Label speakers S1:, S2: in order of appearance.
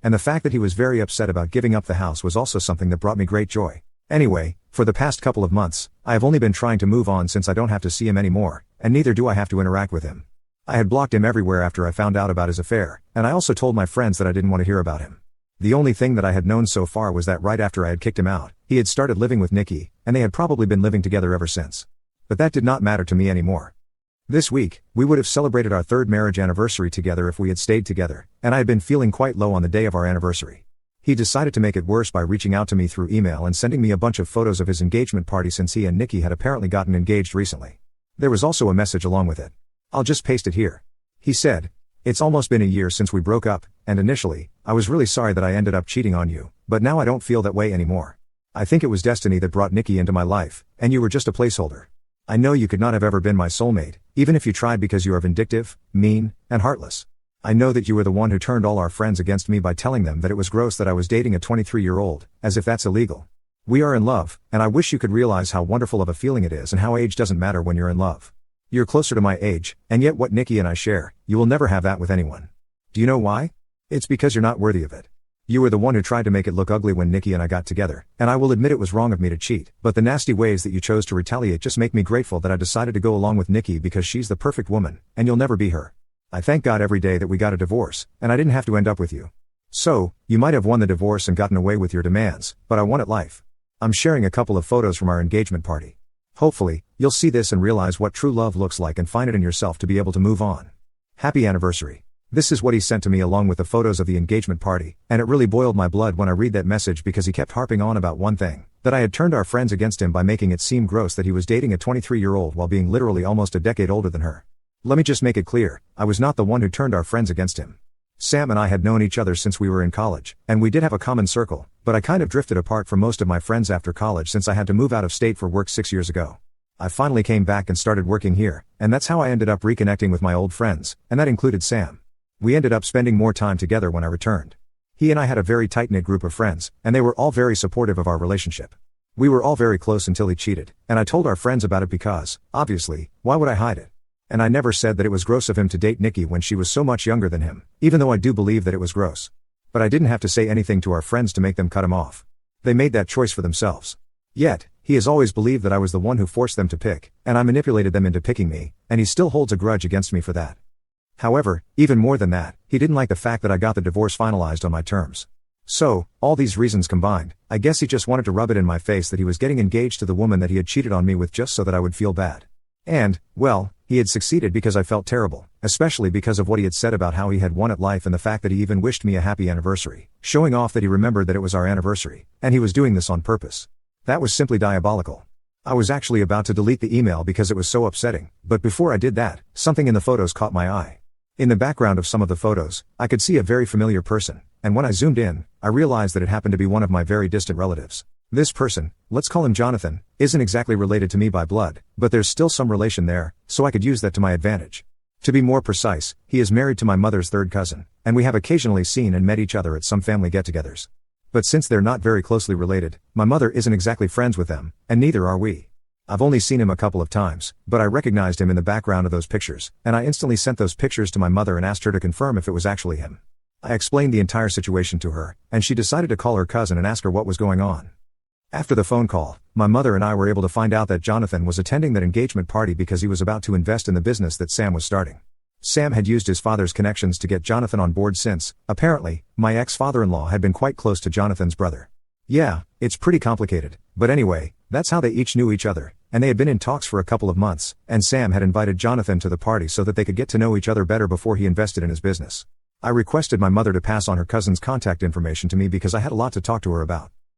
S1: and the fact that he was very upset about giving up the house was also something that brought me great joy. Anyway, for the past couple of months, I have only been trying to move on since I don't have to see him anymore, and neither do I have to interact with him. I had blocked him everywhere after I found out about his affair, and I also told my friends that I didn't want to hear about him. The only thing that I had known so far was that right after I had kicked him out, he had started living with Nikki, and they had probably been living together ever since. But that did not matter to me anymore. This week, we would have celebrated our 3rd marriage anniversary together if we had stayed together, and I had been feeling quite low on the day of our anniversary. He decided to make it worse by reaching out to me through email and sending me a bunch of photos of his engagement party since he and Nikki had apparently gotten engaged recently. There was also a message along with it. I'll just paste it here. He said, "It's almost been a year since we broke up, and initially, I was really sorry that I ended up cheating on you, but now I don't feel that way anymore. I think it was destiny that brought Nikki into my life, and you were just a placeholder. I know you could not have ever been my soulmate, even if you tried, because you are vindictive, mean, and heartless. I know that you were the one who turned all our friends against me by telling them that it was gross that I was dating a 23-year-old, as if that's illegal. We are in love, and I wish you could realize how wonderful of a feeling it is and how age doesn't matter when you're in love. You're closer to my age, and yet what Nikki and I share, you will never have that with anyone. Do you know why? It's because you're not worthy of it. You were the one who tried to make it look ugly when Nikki and I got together, and I will admit it was wrong of me to cheat, but the nasty ways that you chose to retaliate just make me grateful that I decided to go along with Nikki because she's the perfect woman, and you'll never be her. I thank God every day that we got a divorce, and I didn't have to end up with you. So, you might have won the divorce and gotten away with your demands, but I won at life. I'm sharing a couple of photos from our engagement party. Hopefully, you'll see this and realize what true love looks like and find it in yourself to be able to move on. Happy anniversary." This is what he sent to me along with the photos of the engagement party, and it really boiled my blood when I read that message because he kept harping on about one thing, that I had turned our friends against him by making it seem gross that he was dating a 23-year-old while being literally almost a decade older than her. Let me just make it clear, I was not the one who turned our friends against him. Sam and I had known each other since we were in college, and we did have a common circle, but I kind of drifted apart from most of my friends after college since I had to move out of state for work 6 years ago. I finally came back and started working here, and that's how I ended up reconnecting with my old friends, and that included Sam. We ended up spending more time together when I returned. He and I had a very tight-knit group of friends, and they were all very supportive of our relationship. We were all very close until he cheated, and I told our friends about it because, obviously, why would I hide it? And I never said that it was gross of him to date Nikki when she was so much younger than him, even though I do believe that it was gross. But I didn't have to say anything to our friends to make them cut him off. They made that choice for themselves. Yet, he has always believed that I was the one who forced them to pick, and I manipulated them into picking me, and he still holds a grudge against me for that. However, even more than that, he didn't like the fact that I got the divorce finalized on my terms. So, all these reasons combined, I guess he just wanted to rub it in my face that he was getting engaged to the woman that he had cheated on me with just so that I would feel bad. And, well, he had succeeded because I felt terrible, especially because of what he had said about how he had won at life and the fact that he even wished me a happy anniversary, showing off that he remembered that it was our anniversary, and he was doing this on purpose. That was simply diabolical. I was actually about to delete the email because it was so upsetting, but before I did that, something in the photos caught my eye. In the background of some of the photos, I could see a very familiar person, and when I zoomed in, I realized that it happened to be one of my very distant relatives. This person, let's call him Jonathan, isn't exactly related to me by blood, but there's still some relation there, so I could use that to my advantage. To be more precise, he is married to my mother's third cousin, and we have occasionally seen and met each other at some family get-togethers. But since they're not very closely related, my mother isn't exactly friends with them, and neither are we. I've only seen him a couple of times, but I recognized him in the background of those pictures, and I instantly sent those pictures to my mother and asked her to confirm if it was actually him. I explained the entire situation to her, and she decided to call her cousin and ask her what was going on. After the phone call, my mother and I were able to find out that Jonathan was attending that engagement party because he was about to invest in the business that Sam was starting. Sam had used his father's connections to get Jonathan on board since, apparently, my ex-father-in-law had been quite close to Jonathan's brother. Yeah, it's pretty complicated, but anyway, that's how they each knew each other, and they had been in talks for a couple of months, and Sam had invited Jonathan to the party so that they could get to know each other better before he invested in his business. I requested my mother to pass on her cousin's contact information to me because I had a lot to talk to her about.